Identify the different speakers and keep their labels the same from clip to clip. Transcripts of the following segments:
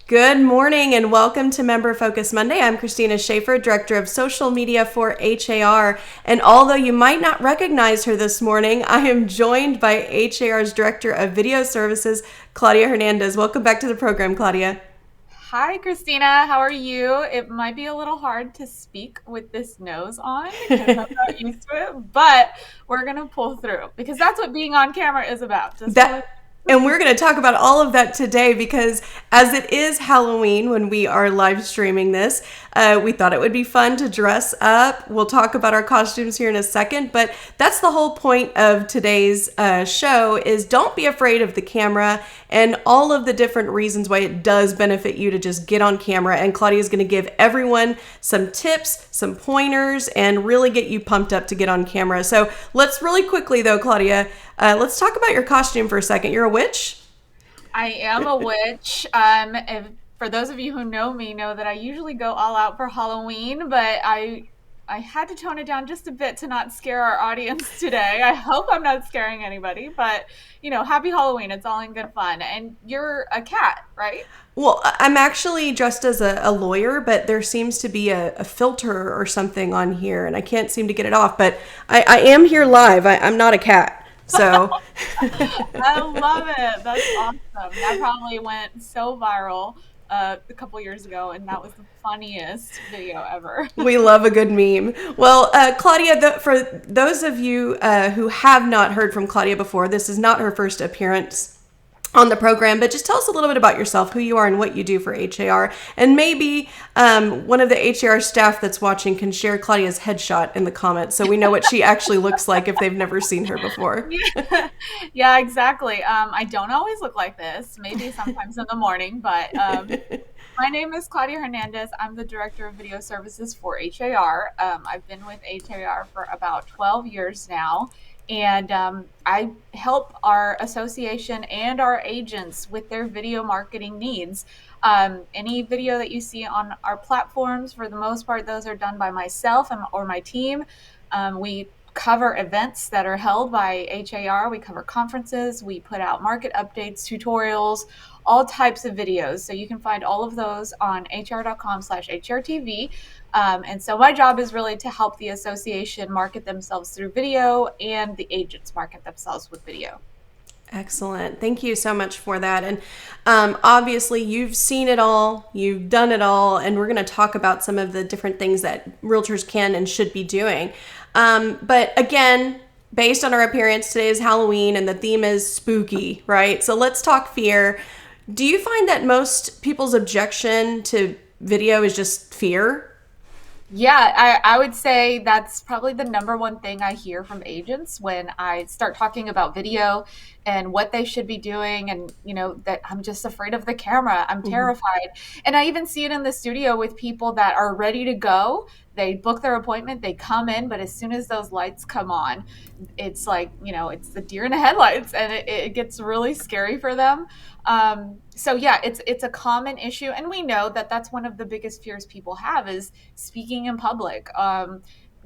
Speaker 1: Good morning and welcome to Member Focus Monday. I'm Christina Schaefer, Director of Social Media for HAR. And although you might not recognize her this morning, I am joined by HAR's Director of Video Services, Claudia Hernandez. Welcome back to the program, Claudia.
Speaker 2: Hi, Christina. How are you? It might be a little hard to speak with this nose on because I'm not used to it, but we're going to pull through because that's what being on camera is about. Just pulling.
Speaker 1: And we're going to talk about all of that today because as it is Halloween when we are live streaming this, we thought it would be fun to dress up. We'll talk about our costumes here in a second, but that's the whole point of today's show is don't be afraid of the camera and all of the different reasons why it does benefit you to just get on camera. And Claudia is going to give everyone some tips, some pointers, and really get you pumped up to get on camera. So let's really quickly though, Claudia, let's talk about your costume for a second. You're a witch?
Speaker 2: I am a witch. For those of you who know me, know that I usually go all out for Halloween, but I had to tone it down just a bit to not scare our audience today. I hope I'm not scaring anybody, but happy Halloween. It's all in good fun. And you're a cat, right?
Speaker 1: Well, I'm actually dressed as a lawyer, but there seems to be a filter or something on here, and I can't seem to get it off. But I am here live. I'm not a cat. So
Speaker 2: I love it. That's awesome. That probably went so viral a couple years ago, and that was the funniest video ever.
Speaker 1: We love a good meme. Well, Claudia, for those of you who have not heard from Claudia before, this is not her first appearance on the program, but just tell us a little bit about yourself, who you are and what you do for HAR. And maybe one of the HAR staff that's watching can share Claudia's headshot in the comments so we know what she actually looks like if they've never seen her before.
Speaker 2: Yeah, exactly. I don't always look like this, maybe sometimes in the morning, but my name is Claudia Hernandez. I'm the Director of Video Services for HAR. I've been with HAR for about 12 years now. And I help our association and our agents with their video marketing needs. Any video that you see on our platforms, for the most part, those are done by myself or my team. We cover events that are held by HAR. We cover conferences. We put out market updates, tutorials, all types of videos. So you can find all of those on hr.com/HRTV. And so my job is really to help the association market themselves through video and the agents market themselves with video.
Speaker 1: Excellent. Thank you so much for that. And obviously you've seen it all, you've done it all, and we're going to talk about some of the different things that realtors can and should be doing. But again, based on our appearance, today is Halloween and the theme is spooky, right? So let's talk fear. Do you find that most people's objection to video is just fear?
Speaker 2: Yeah, I would say that's probably the number one thing I hear from agents when I start talking about video and what they should be doing. And, that I'm just afraid of the camera. I'm terrified. And I even see it in the studio with people that are ready to go. They book their appointment, they come in, but as soon as those lights come on, it's like, it's the deer in the headlights and it gets really scary for them. So yeah, it's a common issue. And we know that that's one of the biggest fears people have is speaking in public.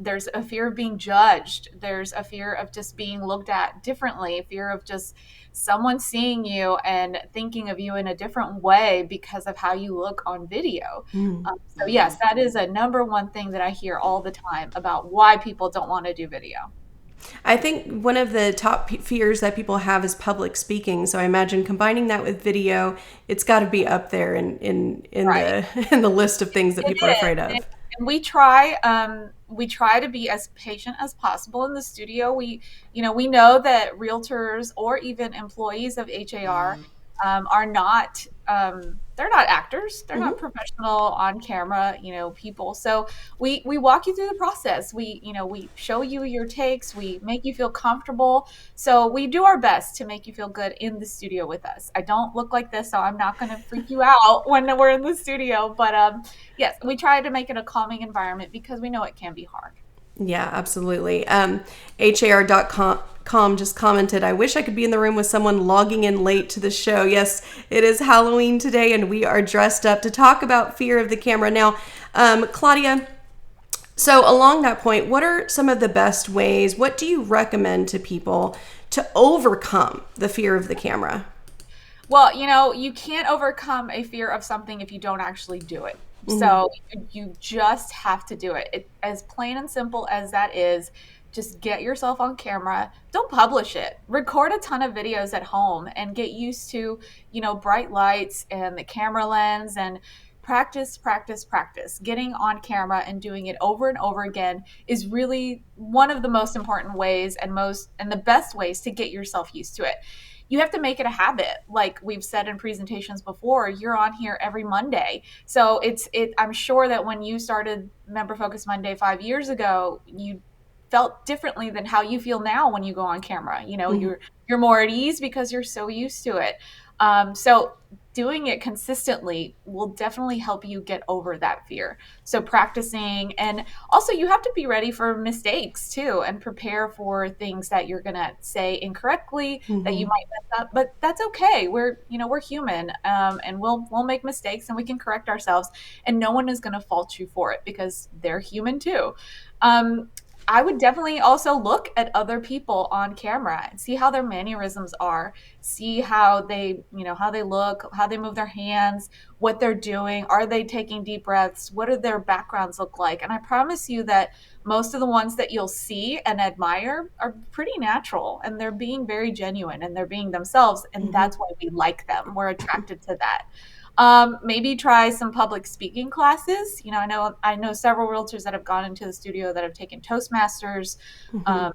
Speaker 2: There's a fear of being judged. There's a fear of just being looked at differently, fear of just someone seeing you and thinking of you in a different way because of how you look on video. So yes, that is a number one thing that I hear all the time about why people don't want to do video.
Speaker 1: I think one of the top fears that people have is public speaking. So I imagine combining that with video, it's got to be up there in
Speaker 2: Right.
Speaker 1: the list of things that
Speaker 2: It
Speaker 1: people are afraid
Speaker 2: is.
Speaker 1: of.
Speaker 2: And we try to be as patient as possible in the studio. We know that realtors or even employees of HAR are not they're not actors. They're not professional on camera, people. So we walk you through the process. We show you your takes. We make you feel comfortable. So we do our best to make you feel good in the studio with us. I don't look like this, so I'm not going to freak you out when we're in the studio. But yes, we try to make it a calming environment because we know it can be hard.
Speaker 1: Yeah, absolutely. HAR.com just commented, I wish I could be in the room with someone logging in late to the show. Yes, it is Halloween today and we are dressed up to talk about fear of the camera. Now, Claudia, so along that point, what are some of the best ways, what do you recommend to people to overcome the fear of the camera?
Speaker 2: Well, you can't overcome a fear of something if you don't actually do it.
Speaker 1: Hmm.
Speaker 2: So you just have to do it. As plain and simple as that is, just get yourself on camera. Don't publish it. Record a ton of videos at home and get used to, bright lights and the camera lens and practice, practice, practice. Getting on camera and doing it over and over again is really one of the most important ways and the best ways to get yourself used to it. You have to make it a habit. Like we've said in presentations before, you're on here every Monday. So I'm sure that when you started Member Focus Monday 5 years ago, you felt differently than how you feel now when you go on camera.
Speaker 1: Hmm.
Speaker 2: You're more at ease because you're so used to it. So doing it consistently will definitely help you get over that fear. So practicing, and also you have to be ready for mistakes too, and prepare for things that you're going to say incorrectly, that you
Speaker 1: Hmm.
Speaker 2: might mess up, but that's okay. We're human, and we'll make mistakes and we can correct ourselves, and no one is going to fault you for it because they're human too. um, I would definitely also look at other people on camera and see how their mannerisms are, see how they look, how they move their hands, what they're doing. Are they taking deep breaths? What do their backgrounds look like? And I promise you that most of the ones that you'll see and admire are pretty natural, and they're being very genuine and they're being themselves. And
Speaker 1: Hmm.
Speaker 2: that's why we like them. We're attracted to that. Maybe try some public speaking classes. I know several realtors that have gone into the studio that have taken Toastmasters.
Speaker 1: Hmm.
Speaker 2: Um,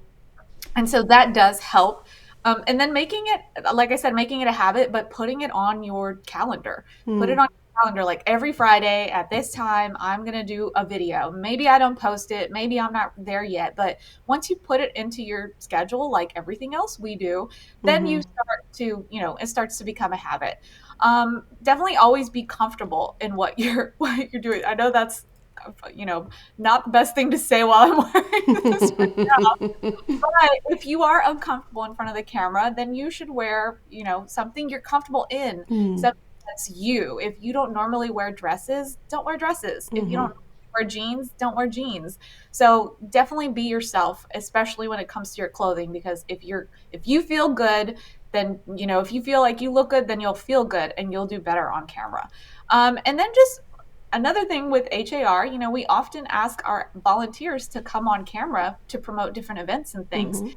Speaker 2: and so that does help. And then making it, like I said, making it a habit, but putting it on your calendar. Put it
Speaker 1: Hmm.
Speaker 2: on your calendar, like every Friday at this time, I'm going to do a video. Maybe I don't post it. Maybe I'm not there yet. But once you put it into your schedule, like everything else we do, then
Speaker 1: Hmm.
Speaker 2: you start to, it starts to become a habit. Definitely always be comfortable in what you're doing. I know that's, you know, not the best thing to say while I'm wearing this. But if you are uncomfortable in front of the camera, then you should wear, something you're comfortable in,
Speaker 1: Hmm.
Speaker 2: something that's you. If you don't normally wear dresses, don't wear dresses. If you
Speaker 1: Hmm.
Speaker 2: don't wear jeans, don't wear jeans. So definitely be yourself, especially when it comes to your clothing, because if you feel good, then, if you feel like you look good, then you'll feel good and you'll do better on camera. And then just another thing with HAR, we often ask our volunteers to come on camera to promote different events and things.
Speaker 1: Hmm.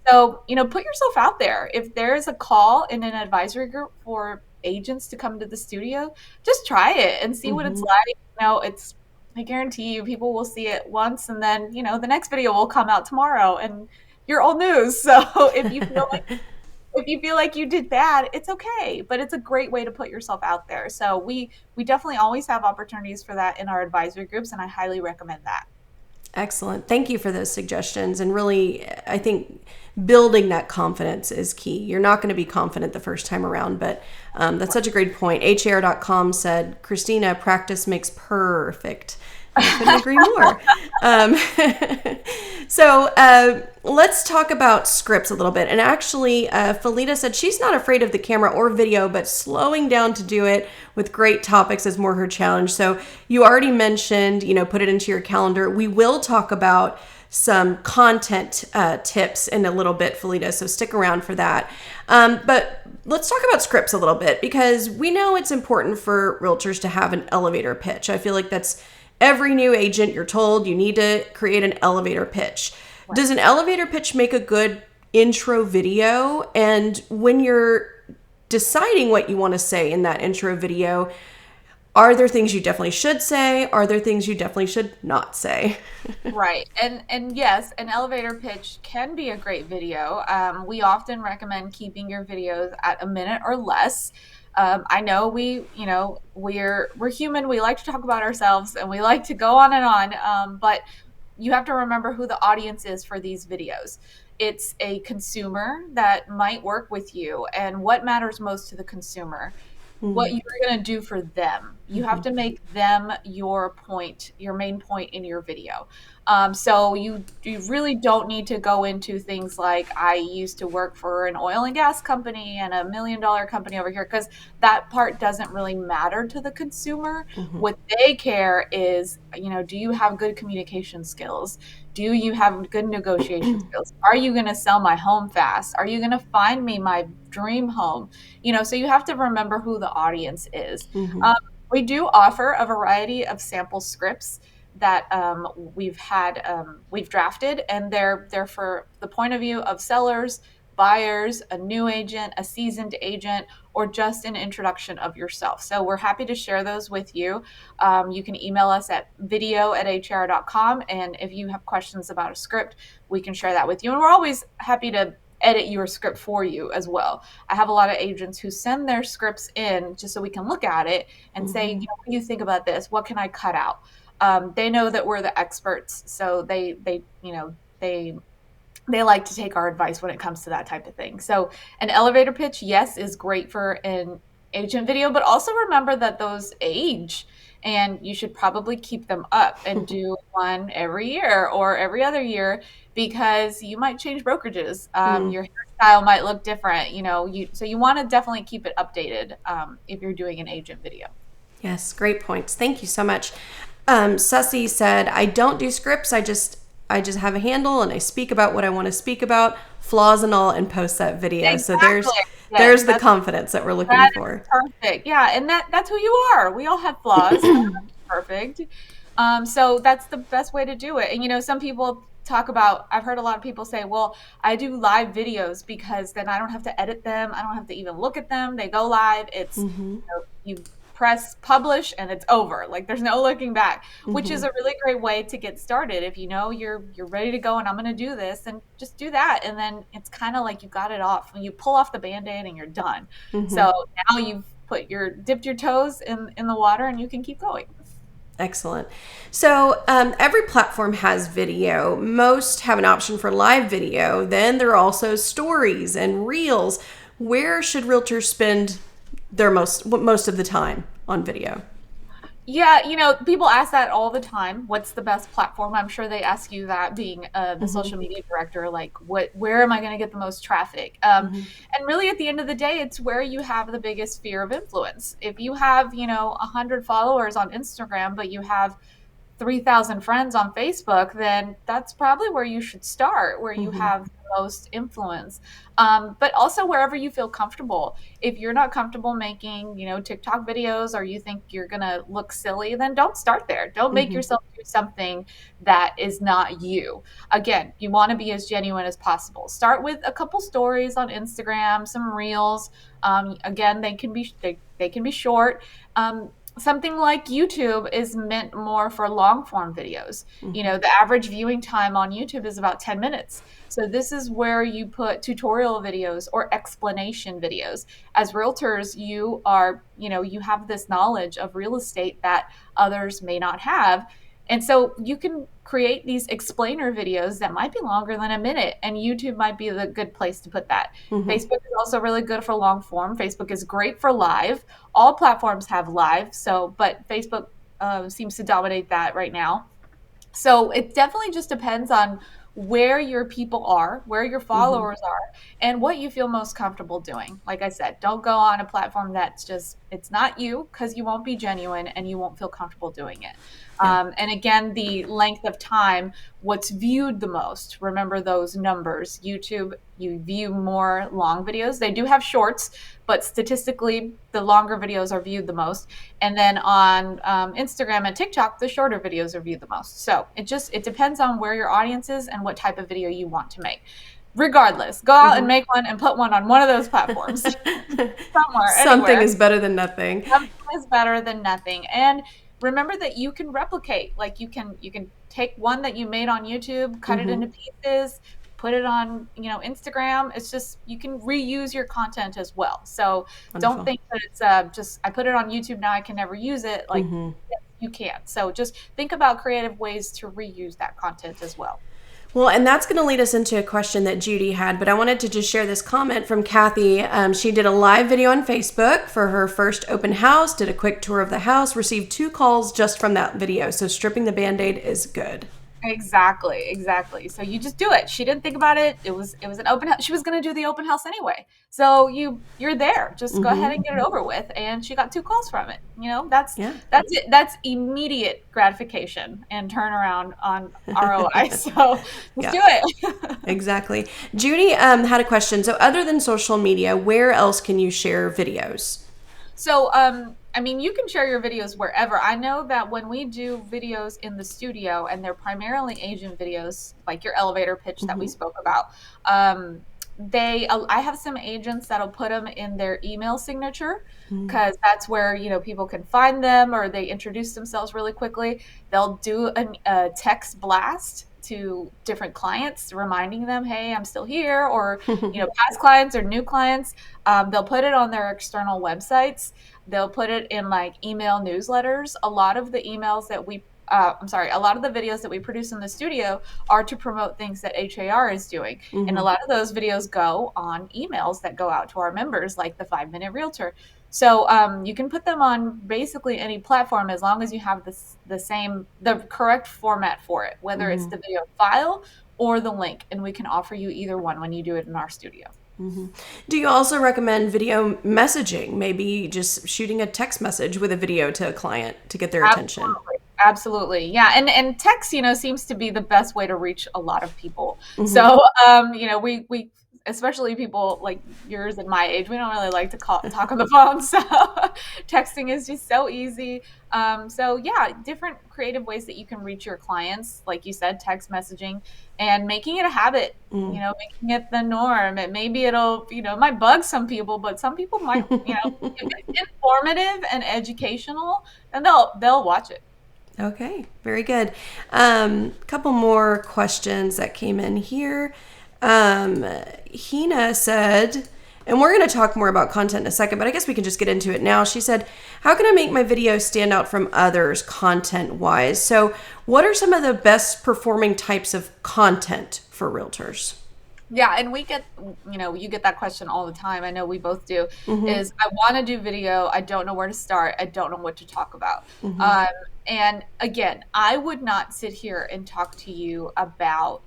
Speaker 2: So, put yourself out there. If there is a call in an advisory group for agents to come to the studio, just try it and see what it's
Speaker 1: Hmm.
Speaker 2: like. I guarantee you people will see it once, and then, the next video will come out tomorrow and you're old news. So if you feel like you did bad, it's okay, but it's a great way to put yourself out there. So we definitely always have opportunities for that in our advisory groups, and I highly recommend that.
Speaker 1: Excellent. Thank you for those suggestions. And really, I think building that confidence is key. You're not going to be confident the first time around, but that's such a great point. HAR.com said, Christina, practice makes perfect. And I couldn't agree more. Um, so let's talk about scripts a little bit. And actually, Felita said she's not afraid of the camera or video, but slowing down to do it with great topics is more her challenge. So you already mentioned, put it into your calendar. We will talk about some content tips in a little bit, Felita, so stick around for that. But let's talk about scripts a little bit, because we know it's important for realtors to have an elevator pitch. I feel like that's every new agent, you're told you need to create an elevator pitch.
Speaker 2: Right.
Speaker 1: Does an elevator pitch make a good intro video? And when you're deciding what you want to say in that intro video, are there things you definitely should say? Are there things you definitely should not say?
Speaker 2: Right. And yes, an elevator pitch can be a great video. We often recommend keeping your videos at a minute or less. I know we're human. We like to talk about ourselves and we like to go on and on. But you have to remember who the audience is for these videos. It's a consumer that might work with you, and what matters most to the consumer, what you're going to do for them. You have to make them your point, your main point in your video. So you really don't need to go into things like I used to work for an oil and gas company and $1 million company over here, because that part doesn't really matter to the consumer. What they care is, do you have good communication skills? Do you have good negotiation skills? Are you going to sell my home fast? Are you going to find me my dream home? So you have to remember who the audience is. We do offer a variety of sample scripts that we've drafted, and they're for the point of view of sellers, buyers, a new agent, a seasoned agent, or just an introduction of yourself. So we're happy to share those with you. You can email us at video@hr.com, and if you have questions about a script, we can share that with you. And we're always happy to edit your script for you as well. I have a lot of agents who send their scripts in just so we can look at it and say, what do you think about this? What can I cut out? They know that we're the experts, so they like to take our advice when it comes to that type of thing. So an elevator pitch, yes, is great for an agent video, but also remember that those age, and you should probably keep them up and do one every year or every other year, because you might change brokerages. Your hairstyle might look different, so you want to definitely keep it updated if you're doing an agent video.
Speaker 1: Yes, great points. Thank you so much. Sussy said, I don't do scripts. I just have a handle and I speak about what I want to speak about, flaws and all, and post that video.
Speaker 2: Exactly.
Speaker 1: So there's the confidence that we're looking for.
Speaker 2: Perfect. Yeah, and that's who you are. We all have flaws. Perfect. So that's the best way to do it. And some people talk about, I've heard a lot of people say, well, I do live videos because then I don't have to edit them. I don't have to even look at them. They go live. It's you press publish and it's over. Like there's no looking back, which is a really great way to get started. If you're ready to go and I'm going to do this, and just do that. And then it's kind of like you got it off when you pull off the Band-Aid and you're done. So now you've dipped your toes in the water and you can keep going.
Speaker 1: Excellent. So every platform has video. Most have an option for live video. Then there are also stories and reels. Where should realtors spend their most of the time on video?
Speaker 2: Yeah, people ask that all the time. What's the best platform? I'm sure they ask you that, being the social media director, like where am I going to get the most traffic? And really at the end of the day, it's where you have the biggest sphere of influence. If you have, 100 followers on Instagram, but you have 3,000 friends on Facebook, then that's probably where you should start, where you have the most influence. But also wherever you feel comfortable. If you're not comfortable making, TikTok videos, or you think you're going to look silly, then don't start there. Don't make yourself do something that is not you. Again, you want to be as genuine as possible. Start with a couple stories on Instagram, some reels. Again, they can be short. Something like YouTube is meant more for long form videos. The average viewing time on YouTube is about 10 minutes. So this is where you put tutorial videos or explanation videos. As realtors, you have this knowledge of real estate that others may not have. And so you can create these explainer videos that might be longer than a minute, and YouTube might be the good place to put that. Facebook is also really good for long form. Facebook is great for live. All platforms have live, but Facebook seems to dominate that right now. So it definitely just depends on where your people are, where your followers are, and what you feel most comfortable doing. Like I said, don't go on a platform it's not you, because you won't be genuine and you won't feel comfortable doing it. And again, the length of time, what's viewed the most, remember those numbers. YouTube, you view more long videos. They do have shorts, but statistically, the longer videos are viewed the most. And then on Instagram and TikTok, the shorter videos are viewed the most. So it depends on where your audience is and what type of video you want to make. Regardless, go out and make one and put one on one of those platforms.
Speaker 1: Something is better than nothing.
Speaker 2: Something is better than nothing. And remember that you can replicate. Like you can take one that you made on YouTube, cut it into pieces, put it on Instagram. It's just, you can reuse your content as well. So don't think that it's just I put it on YouTube, now I can never use it. Like yes, you can. So just think about creative ways to reuse that content as well.
Speaker 1: Well, and that's going to lead us into a question that Judy had, but I wanted to just share this comment from Kathy. She did a live video on Facebook for her first open house, did a quick tour of the house, received 2 calls just from that video. So stripping the Band-Aid is good.
Speaker 2: Exactly. So you just do it. She didn't think about it. It was an open house. She was going to do the open house anyway. So you're there. Just go ahead and get it over with. And she got 2 calls from it. That's
Speaker 1: Yeah.
Speaker 2: that's it. That's immediate gratification and turnaround on ROI. So just do it.
Speaker 1: Exactly. Judy had a question. So other than social media, where else can you share videos?
Speaker 2: So, I mean, you can share your videos wherever. I know that when we do videos in the studio, and they're primarily agent videos, like your elevator pitch that we spoke about, I have some agents that'll put them in their email signature because that's where, people can find them, or they introduce themselves really quickly. They'll do a text blast to different clients, reminding them, hey, I'm still here, or, past clients or new clients. They'll put it on their external websites. They'll put it in like email newsletters. A lot of the emails that a lot of the videos that we produce in the studio are to promote things that HAR is doing. And a lot of those videos go on emails that go out to our members, like the 5-Minute Realtor. So you can put them on basically any platform as long as you have the correct format for it, whether it's the video file or the link, and we can offer you either one when you do it in our studio.
Speaker 1: Do you also recommend video messaging? Maybe just shooting a text message with a video to a client to get their attention?
Speaker 2: Absolutely. Yeah. And text, seems to be the best way to reach a lot of people. So, we especially people like yours and my age, we don't really like to talk on the phone. So texting is just so easy. So yeah, different creative ways that you can reach your clients, like you said, text messaging, and making it a habit, making it the norm. And maybe it'll, it might bug some people, but some people might, if it's informative and educational, then they'll watch it.
Speaker 1: Okay, very good. Couple more questions that came in here. Hina said, and we're going to talk more about content in a second, but I guess we can just get into it now. She said, how can I make my video stand out from others content-wise? So what are some of the best performing types of content for realtors?
Speaker 2: Yeah, and we get, you get that question all the time. I know we both do, is I want to do video. I don't know where to start. I don't know what to talk about. And again, I would not sit here and talk to you about,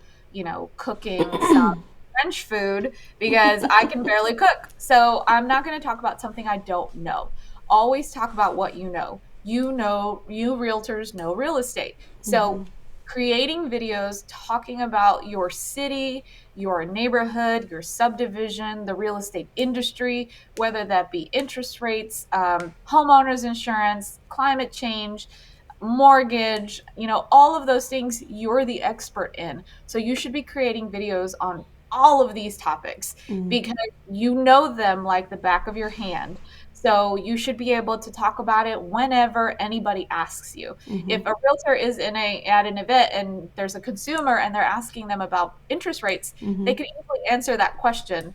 Speaker 2: cooking some French food because I can barely cook. So I'm not going to talk about something I don't know. Always talk about what you know. You realtors know real estate. So creating videos talking about your city, your neighborhood, your subdivision, the real estate industry, whether that be interest rates, homeowners insurance, climate change, mortgage, all of those things you're the expert in. So you should be creating videos on all of these topics because you know them like the back of your hand. So you should be able to talk about it whenever anybody asks you. If a realtor is at an event and there's a consumer and they're asking them about interest rates, they can easily answer that question.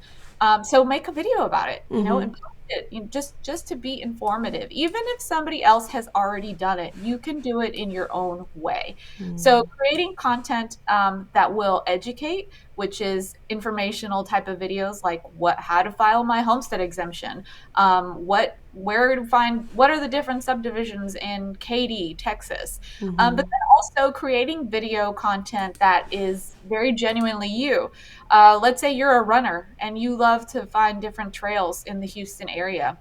Speaker 2: So make a video about it, and post it, just to be informative. Even if somebody else has already done it, you can do it in your own way. So creating content that will educate, which is informational type of videos, like how to file my homestead exemption, what are the different subdivisions in Katy, Texas, but then also creating video content that is very genuinely you. Let's say you're a runner and you love to find different trails in the Houston area.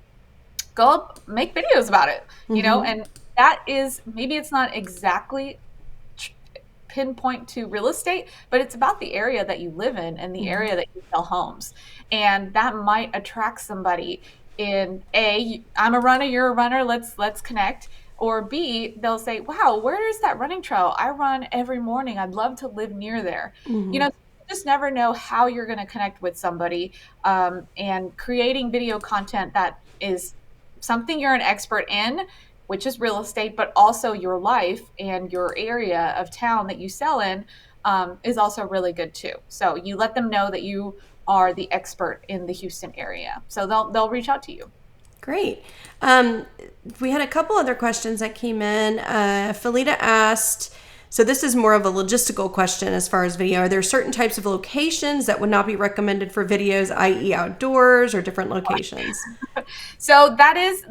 Speaker 2: Go up, make videos about it, and that is, maybe it's not exactly pinpoint to real estate, but it's about the area that you live in and the area that you sell homes. And that might attract somebody in I'm a runner, you're a runner, let's connect. Or B, they'll say, wow, where is that running trail? I run every morning. I'd love to live near there. You just never know how you're going to connect with somebody. And creating video content that is something you're an expert in, which is real estate, but also your life and your area of town that you sell in, is also really good too. So you let them know that you are the expert in the Houston area. So they'll reach out to you.
Speaker 1: Great. We had a couple other questions that came in. Felita asked, So this is more of a logistical question as far as video. Are there certain types of locations that would not be recommended for videos, i.e. outdoors or different locations?
Speaker 2: So that is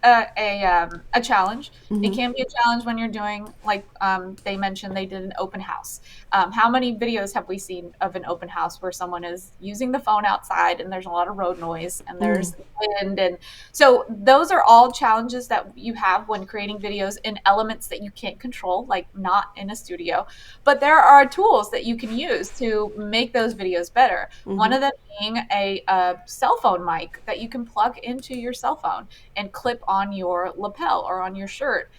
Speaker 2: a challenge. It can be a challenge when you're doing, like, they mentioned they did an open house. How many videos have we seen of an open house where someone is using the phone outside and there's a lot of road noise and there's wind? And so those are all challenges that you have when creating videos in elements that you can't control, like not in a studio. But there are tools that you can use to make those videos better. One of them being a cell phone mic that you can plug into your cell phone and clip on your lapel or on your shirt.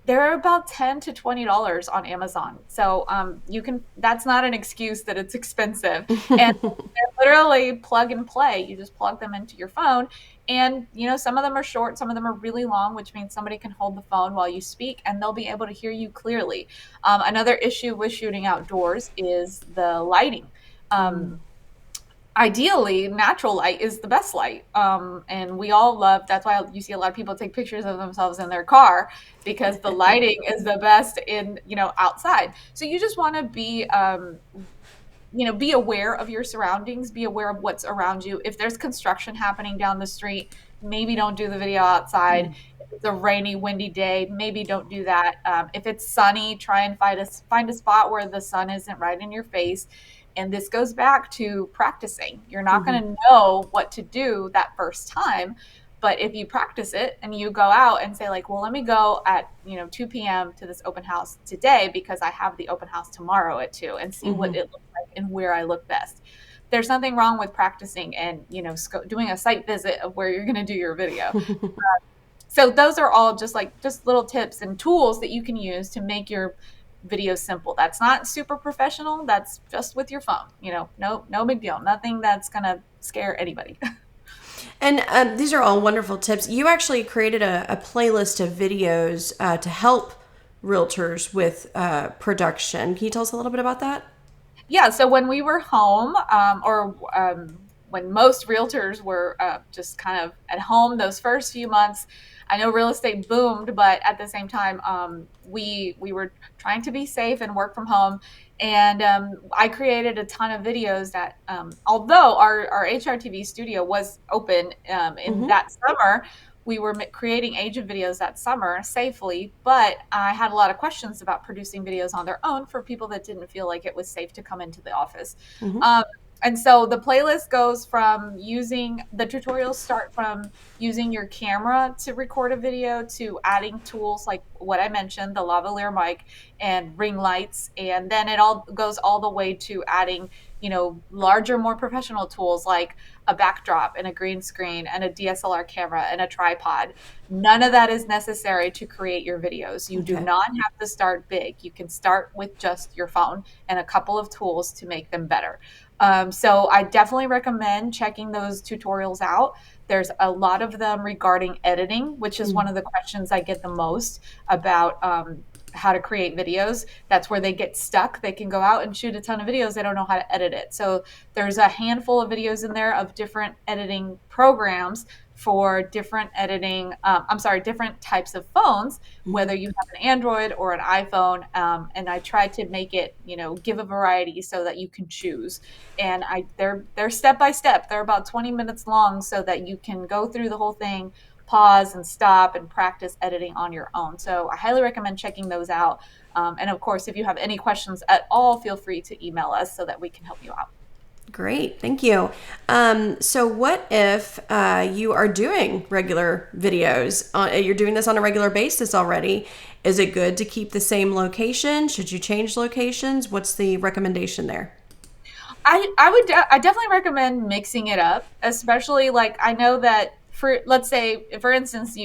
Speaker 2: They're about $10 to $20 on Amazon. So you can, that's not an excuse that it's expensive. And they're literally plug and play. You just plug them into your phone. And, some of them are short, some of them are really long, which means somebody can hold the phone while you speak and they'll be able to hear you clearly. Another issue with shooting outdoors is the lighting. Ideally, natural light is the best light. And we all love, that's why you see a lot of people take pictures of themselves in their car, because the lighting is the best in, outside. So you just want to be aware of your surroundings, be aware of what's around you. If there's construction happening down the street, maybe don't do the video outside. If it's a rainy, windy day, maybe don't do that. If it's sunny, try and find a spot where the sun isn't right in your face. And this goes back to practicing. You're not going to know what to do that first time. But if you practice it and you go out and say, like, well, let me go at 2 p.m. to this open house today because I have the open house tomorrow at 2, and see what it looks like and where I look best. There's nothing wrong with practicing and doing a site visit of where you're going to do your video. So those are all just little tips and tools that you can use to make your video simple. That's not super professional. That's just with your phone. No big deal. Nothing that's going to scare anybody.
Speaker 1: And these are all wonderful tips. You actually created a playlist of videos to help realtors with production. Can you tell us a little bit about that?
Speaker 2: Yeah. So when we were home, when most realtors were just kind of at home those first few months, I know real estate boomed, but at the same time, we were trying to be safe and work from home. And I created a ton of videos that, although our HRTV studio was open in that summer, we were creating agent videos that summer safely. But I had a lot of questions about producing videos on their own for people that didn't feel like it was safe to come into the office. And so the playlist goes from the tutorials start from using your camera to record a video, to adding tools like what I mentioned, the lavalier mic and ring lights. And then it all goes all the way to adding, larger, more professional tools like a backdrop and a green screen and a DSLR camera and a tripod. None of that is necessary to create your videos. You do not have to start big. You can start with just your phone and a couple of tools to make them better. So I definitely recommend checking those tutorials out. There's a lot of them regarding editing, which is one of the questions I get the most about how to create videos. That's where they get stuck. They can go out and shoot a ton of videos. They don't know how to edit it. So there's a handful of videos in there of different editing programs for different different types of phones, whether you have an Android or an iPhone. And I tried to make it, give a variety so that you can choose. And they're step by step. They're about 20 minutes long so that you can go through the whole thing, pause and stop and practice editing on your own. So I highly recommend checking those out. And of course, if you have any questions at all, feel free to email us so that we can help you out.
Speaker 1: Great, thank you. So what if you are doing regular videos? You're doing this on a regular basis already. Is it good to keep the same location? Should you change locations? What's the recommendation there?
Speaker 2: I definitely recommend mixing it up, especially I know that let's say, for instance,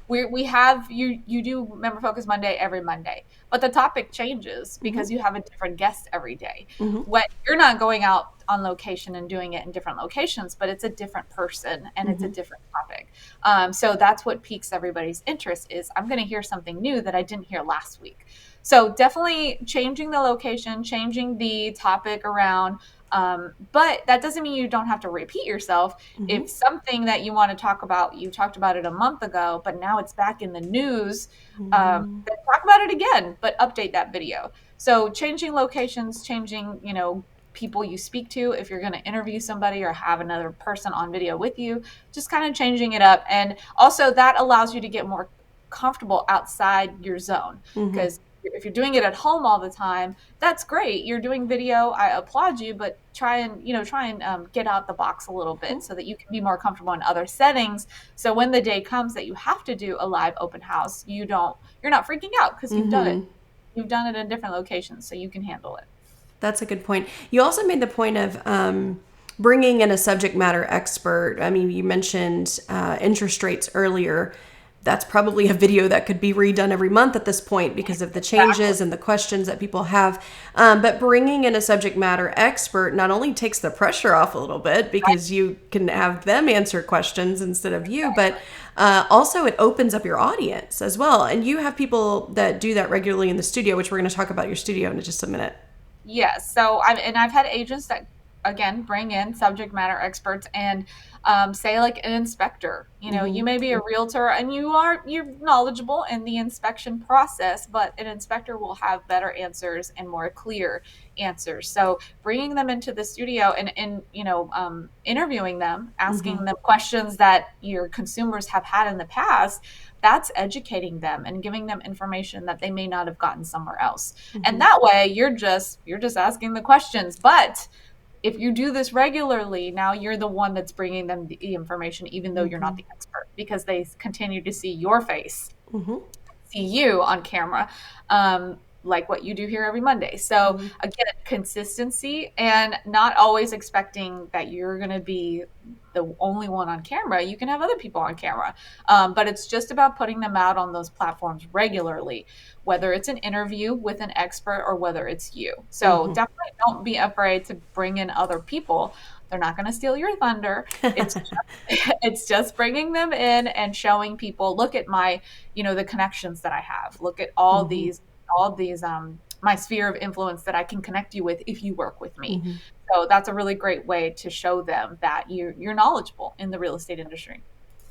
Speaker 2: we have you do Member Focus Monday every Monday, but the topic changes because you have a different guest every day. What you're not going out on location and doing it in different locations, but it's a different person and it's a different topic. So that's what piques everybody's interest is I'm going to hear something new that I didn't hear last week. So definitely changing the location, changing the topic around. But that doesn't mean you don't have to repeat yourself.
Speaker 1: Mm-hmm.
Speaker 2: If something that you want to talk about, you talked about it a month ago, but now it's back in the news,
Speaker 1: Mm-hmm.
Speaker 2: then talk about it again, but update that video. So changing locations, changing, people you speak to, if you're going to interview somebody or have another person on video with you, just kind of changing it up. And also that allows you to get more comfortable outside your zone,
Speaker 1: Mm-hmm.
Speaker 2: because if you're doing it at home all the time, that's great. You're doing video. I applaud you, but try and get out the box a little bit so that you can be more comfortable in other settings. So when the day comes that you have to do a live open house, you're not freaking out because you've done it.
Speaker 1: Mm-hmm.
Speaker 2: You've done it in different locations, so you can handle it.
Speaker 1: That's a good point. You also made the point of bringing in a subject matter expert. I mean, you mentioned interest rates earlier. That's probably a video that could be redone every month at this point because of the
Speaker 2: Exactly.
Speaker 1: changes and the questions that people have. But bringing in a subject matter expert not only takes the pressure off a little bit
Speaker 2: Right.
Speaker 1: because you can have them answer questions instead of you, but also it opens up your audience as well. And you have people that do that regularly in the studio, which we're going to talk about your studio in just a minute.
Speaker 2: Yes. So I've had agents that again bring in subject matter experts and say like an inspector. You
Speaker 1: Mm-hmm.
Speaker 2: may be a realtor and you're knowledgeable in the inspection process, but an inspector will have better answers and more clear answers. So bringing them into the studio and interviewing them,
Speaker 1: Mm-hmm.
Speaker 2: asking them questions that your consumers have had in the past, that's educating them and giving them information that they may not have gotten somewhere else. And
Speaker 1: Mm-hmm.
Speaker 2: that way you're just asking the questions. But if you do this regularly, now you're the one that's bringing them the information, even though you're not
Speaker 1: Mm-hmm.
Speaker 2: the expert, because they continue to see your face,
Speaker 1: Mm-hmm.
Speaker 2: see you on camera, like what you do here every Monday. So
Speaker 1: Mm-hmm.
Speaker 2: again, consistency and not always expecting that you're going to be the only one on camera. You can have other people on camera, but it's just about putting them out on those platforms regularly, whether it's an interview with an expert or whether it's you. So
Speaker 1: Mm-hmm.
Speaker 2: definitely don't be afraid to bring in other people. They're not going to steal your thunder. It's it's just bringing them in and showing people, look at the connections that I have. Look at
Speaker 1: Mm-hmm.
Speaker 2: all these my sphere of influence that I can connect you with if you work with me.
Speaker 1: Mm-hmm.
Speaker 2: So that's a really great way to show them that you're knowledgeable in the real estate industry.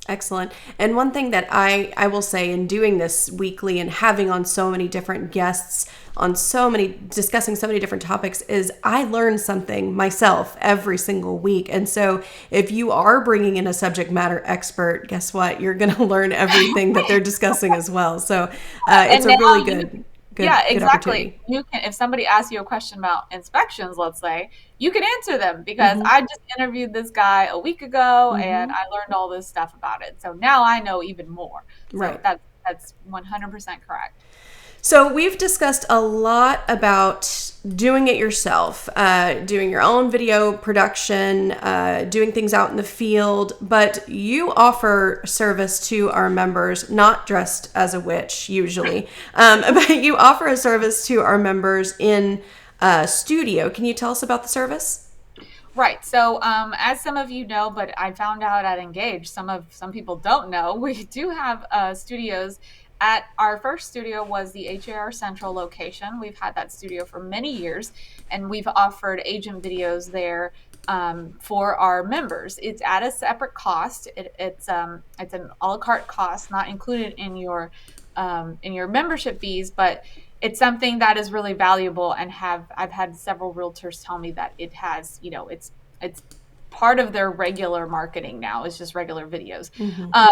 Speaker 1: Excellent. And one thing that I will say in doing this weekly and having on so many different guests on discussing so many different topics is I learn something myself every single week. And so if you are bringing in a subject matter expert, guess what? You're going to learn everything that they're discussing as well. So it's
Speaker 2: And
Speaker 1: a
Speaker 2: now
Speaker 1: really
Speaker 2: you
Speaker 1: good,
Speaker 2: Yeah,
Speaker 1: good
Speaker 2: exactly.
Speaker 1: opportunity.
Speaker 2: You can, if somebody asks you a question about inspections, let's say, you can answer them because
Speaker 1: Mm-hmm.
Speaker 2: I just interviewed this guy a week ago and
Speaker 1: Mm-hmm.
Speaker 2: I learned all this stuff about it. So now I know even more. So
Speaker 1: Right.
Speaker 2: that's 100% correct.
Speaker 1: So we've discussed a lot about doing it yourself, doing your own video production, doing things out in the field, but you offer service to our members, not dressed as a witch usually, but you offer a service to our members in studio. Can you tell us about the service?
Speaker 2: Right. So, as some of you know, but I found out at Engage, some people don't know, we do have studios. At our first studio was the HAR Central location. We've had that studio for many years, and we've offered agent videos there for our members. It's at a separate cost. It's an a la carte cost, not included in your membership fees, but it's something that is really valuable and have I've had several realtors tell me that it has, it's part of their regular marketing now is just regular videos.
Speaker 1: Mm-hmm.
Speaker 2: Um,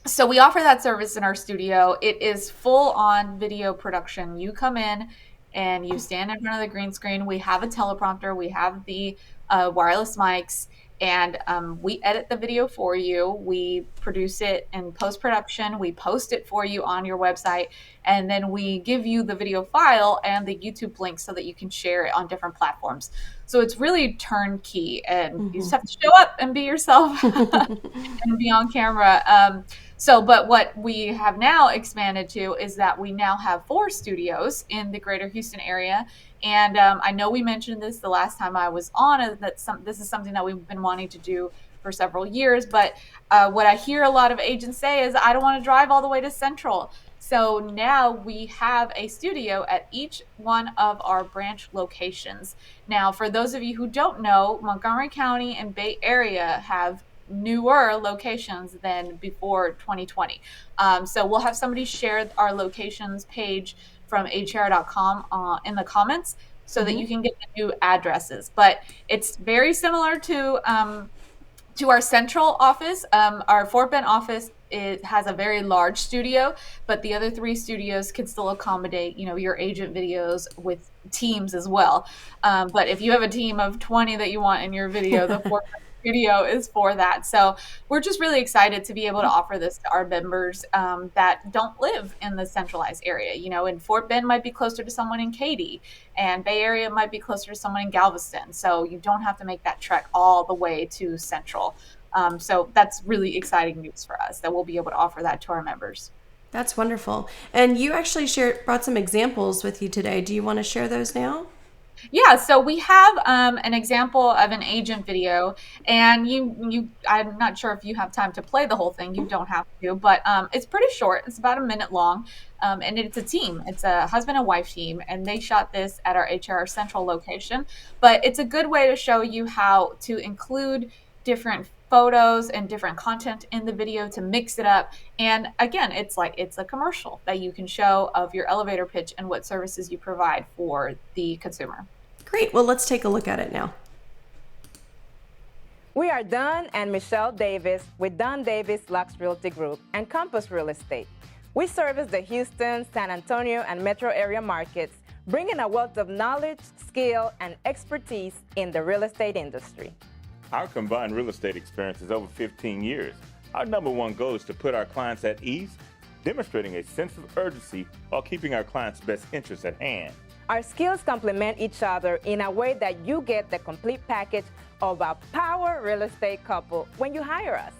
Speaker 2: so we offer that service in our studio. It is full on video production. You come in and you stand in front of the green screen. We have a teleprompter. We have the wireless mics, and we edit the video for you. We produce it in post production. We post it for you on your website, and then we give you the video file and the YouTube link so that you can share it on different platforms. So it's really turnkey, and you
Speaker 1: Mm-hmm.
Speaker 2: just have to show up and be yourself and be on camera. But what we have now expanded to is that we now have 4 studios in the greater Houston area. And I know we mentioned this the last time I was on, this is something that we've been wanting to do for several years. But what I hear a lot of agents say is, I don't want to drive all the way to Central. So now we have a studio at each one of our branch locations. Now, for those of you who don't know, Montgomery County and Bay Area have newer locations than before 2020. So we'll have somebody share our locations page from hr.com in the comments so that you can get the new addresses. But it's very similar to our central office. Our Fort Bend office, it has a very large studio, but the other 3 studios can still accommodate, your agent videos with teams as well. But if you have a team of 20 that you want in your video, the Fort Bend studio is for that. So we're just really excited to be able to offer this to our members that don't live in the centralized area. In Fort Bend might be closer to someone in Katy, and Bay Area might be closer to someone in Galveston. So you don't have to make that trek all the way to Central. So that's really exciting news for us that we'll be able to offer that to our members.
Speaker 1: That's wonderful. And you actually brought some examples with you today. Do you want to share those now?
Speaker 2: Yeah, so we have an example of an agent video, and I'm not sure if you have time to play the whole thing. You don't have to, but it's pretty short. It's about a minute long, and it's a team. It's a husband and wife team, and they shot this at our HR Central location. But it's a good way to show you how to include different photos and different content in the video to mix it up. And again, it's a commercial that you can show of your elevator pitch and what services you provide for the consumer.
Speaker 1: Great. Well, let's take a look at it now.
Speaker 3: We are Don and Michelle Davis with Don Davis Lux Realty Group and Compass Real Estate. We service the Houston, San Antonio, and metro area markets, bringing a wealth of knowledge, skill, and expertise in the real estate industry.
Speaker 4: Our combined real estate experience is over 15 years. Our number one goal is to put our clients at ease, demonstrating a sense of urgency while keeping our clients' best interests at hand.
Speaker 3: Our skills complement each other in a way that you get the complete package of a power real estate couple when you hire us.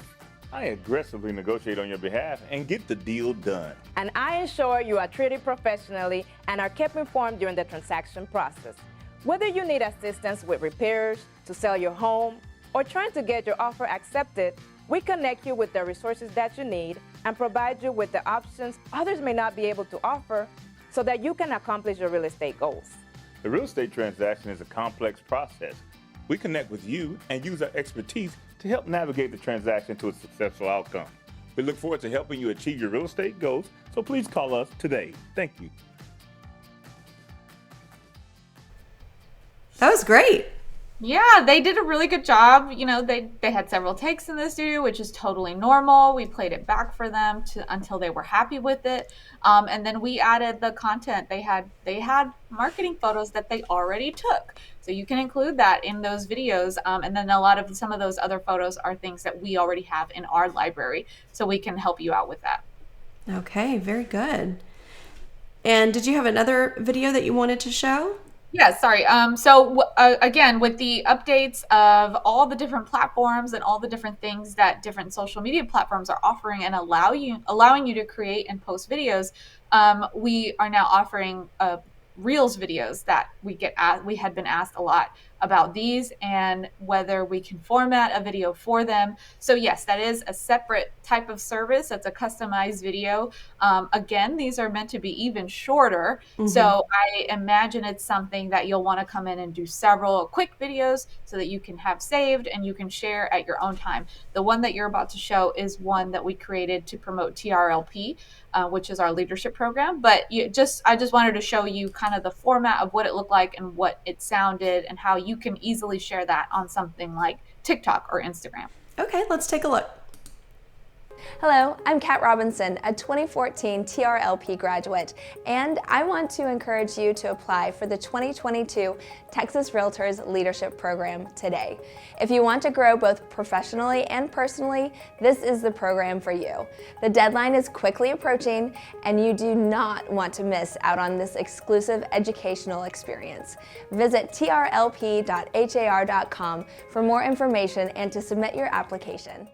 Speaker 4: I aggressively negotiate on your behalf and get the deal done.
Speaker 3: And I ensure you are treated professionally and are kept informed during the transaction process. Whether you need assistance with repairs, to sell your home, or trying to get your offer accepted, we connect you with the resources that you need and provide you with the options others may not be able to offer so that you can accomplish your real estate goals.
Speaker 4: The real estate transaction is a complex process. We connect with you and use our expertise to help navigate the transaction to a successful outcome. We look forward to helping you achieve your real estate goals, so please call us today. Thank you.
Speaker 1: That was great.
Speaker 2: Yeah, they did a really good job. They had several takes in the studio, which is totally normal. We played it back for them until they were happy with it. And then we added the content. They had marketing photos that they already took. So you can include that in those videos. And then some of those other photos are things that we already have in our library. So we can help you out with that.
Speaker 1: Okay, very good. And did you have another video that you wanted to show?
Speaker 2: Yeah, sorry. Again, with the updates of all the different platforms and all the different things that different social media platforms are offering and allowing you to create and post videos, we are now offering Reels videos that we had been asked a lot about these and whether we can format a video for them. So yes, that is a separate type of service. That's a customized video. Again, these are meant to be even shorter. Mm-hmm. So I imagine it's something that you'll want to come in and do several quick videos so that you can have saved and you can share at your own time. The one that you're about to show is one that we created to promote TRLP, which is our leadership program. But I just wanted to show you kind of the format of what it looked like and what it sounded and how you can easily share that on something like TikTok or Instagram.
Speaker 1: Okay, let's take a look.
Speaker 5: Hello, I'm Kat Robinson, a 2014 TRLP graduate, and I want to encourage you to apply for the 2022 Texas Realtors Leadership Program today. If you want to grow both professionally and personally, this is the program for you. The deadline is quickly approaching, and you do not want to miss out on this exclusive educational experience. Visit trlp.har.com for more information and to submit your application.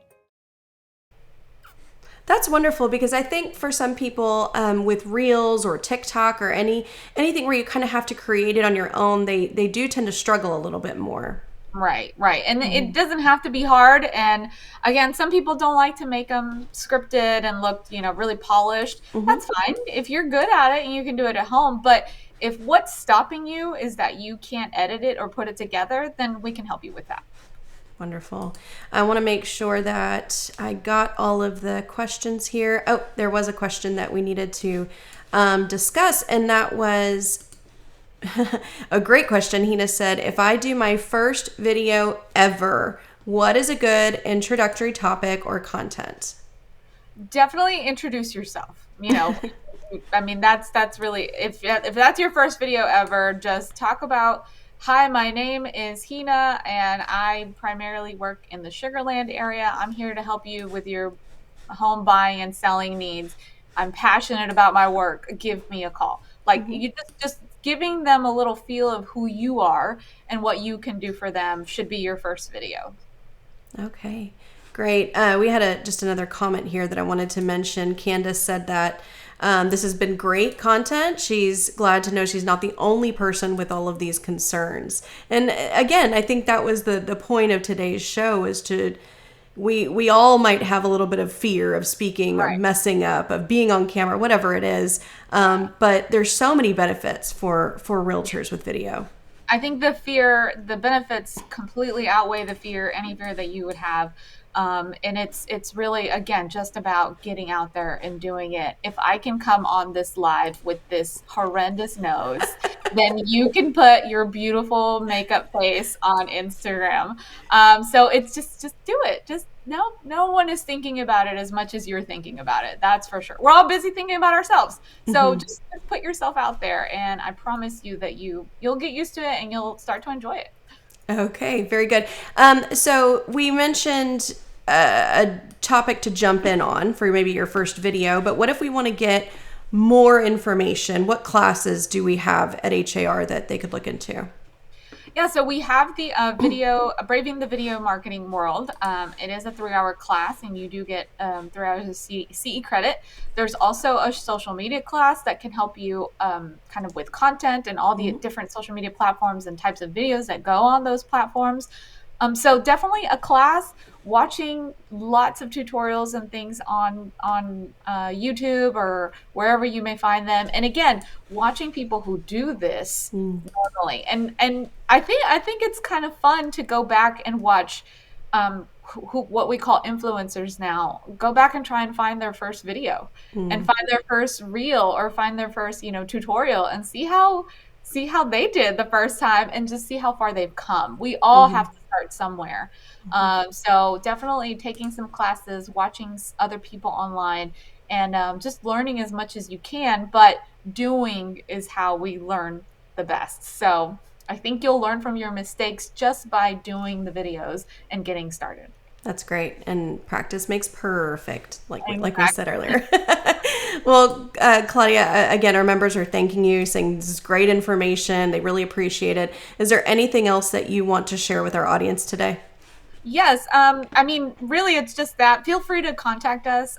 Speaker 1: That's wonderful, because I think for some people with Reels or TikTok or anything where you kind of have to create it on your own, they do tend to struggle a little bit more.
Speaker 2: Right, right. And it doesn't have to be hard. And again, some people don't like to make them scripted and look, really polished. That's fine if you're good at it and you can do it at home. But if what's stopping you is that you can't edit it or put it together, then we can help you with that.
Speaker 1: Wonderful. I want to make sure that I got all of the questions here. Oh, there was a question that we needed to discuss, and that was a great question. Hina said, if I do my first video ever, what is a good introductory topic or content?
Speaker 2: Definitely introduce yourself. I mean, that's really, if that's your first video ever, just talk about, hi, my name is Hina, and I primarily work in the Sugar Land area. I'm here to help you with your home buying and selling needs. I'm passionate about my work. Give me a call. Like, you just giving them a little feel of who you are and what you can do for them should be your first video.
Speaker 1: Okay, great. We had just another comment here that I wanted to mention. Candace said that this has been great content. She's glad to know she's not the only person with all of these concerns. And again, I think that was the point of today's show, is to, we all might have a little bit of fear of speaking,
Speaker 2: Right.
Speaker 1: of messing up, of being on camera, whatever it is. But there's so many benefits for realtors with video.
Speaker 2: I think the benefits completely outweigh any fear that you would have. And it's really, again, just about getting out there and doing it. If I can come on this live with this horrendous nose, then you can put your beautiful makeup face on Instagram. So it's just do it. Just no one is thinking about it as much as you're thinking about it. That's for sure. We're all busy thinking about ourselves. So just put yourself out there, and I promise you that you'll get used to it and you'll start to enjoy it.
Speaker 1: Okay, very good. So we mentioned a topic to jump in on for maybe your first video, but what if we want to get more information? What classes do we have at HAR that they could look into?
Speaker 2: Yeah, so we have the Braving the Video Marketing World. It is a 3-hour class, and you do get 3 hours of CE credit. There's also a social media class that can help you kind of with content and all the different social media platforms and types of videos that go on those platforms. So definitely a class, watching lots of tutorials and things on YouTube or wherever you may find them. And again, watching people who do this normally. And I think it's kind of fun to go back and watch what we call influencers now. Go back and try and find their first video and find their first reel or find their first, tutorial, and see how they did the first time and just see how far they've come. We all have to start somewhere. So definitely taking some classes, watching other people online, and just learning as much as you can, but doing is how we learn the best. So I think you'll learn from your mistakes just by doing the videos and getting started.
Speaker 1: That's great. And practice makes perfect, like we said earlier. Well, Claudia, again, our members are thanking you, saying this is great information. They really appreciate it. Is there anything else that you want to share with our audience today?
Speaker 2: Yes. I mean, really, it's just that. Feel free to contact us.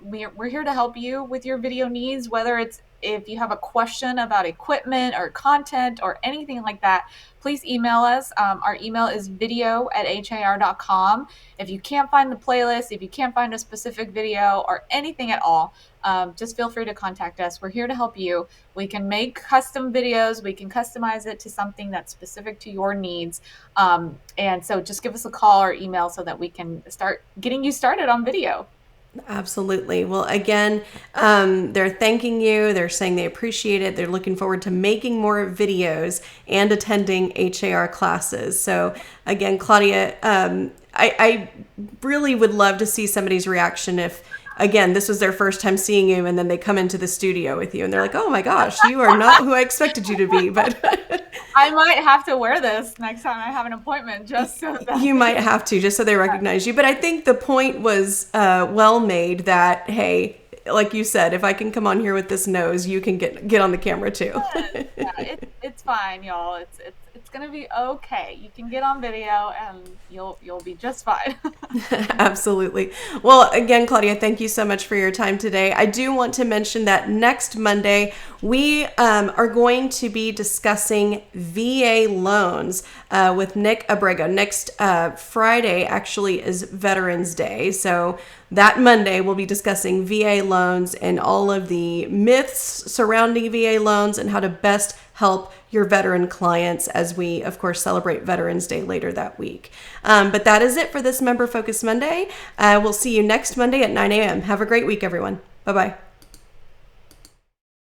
Speaker 2: We're here to help you with your video needs, whether it's if you have a question about equipment or content or anything like that. Please email us. Our email is video@har.com. If you can't find the playlist, if you can't find a specific video or anything at all, just feel free to contact us. We're here to help you. We can make custom videos. We can customize it to something that's specific to your needs. And so just give us a call or email so that we can start getting you started on video.
Speaker 1: Absolutely. Well, again, they're thanking you. They're saying they appreciate it. They're looking forward to making more videos and attending HAR classes. So again, Claudia, I really would love to see somebody's reaction if, again, this was their first time seeing you and then they come into the studio with you and they're like, oh my gosh, you are not who I expected you to be. But
Speaker 2: I might have to wear this next time I have an appointment just so that
Speaker 1: you might have to, just so they recognize you. But I think the point was well made that, hey, like you said, if I can come on here with this nose, you can get on the camera too.
Speaker 2: Yeah, it's fine, y'all. It's It's going to be okay. You can get on video and you'll be just fine.
Speaker 1: Absolutely. Well, again, Claudia, thank you so much for your time today. I do want to mention that next Monday, we are going to be discussing VA loans with Nick Abrego. Next Friday actually is Veterans Day. So that Monday, we'll be discussing VA loans and all of the myths surrounding VA loans and how to best help your veteran clients as we, of course, celebrate Veterans Day later that week. But that is it for this Member Focus Monday. We'll see you next Monday at 9 a.m. Have a great week, everyone. Bye-bye.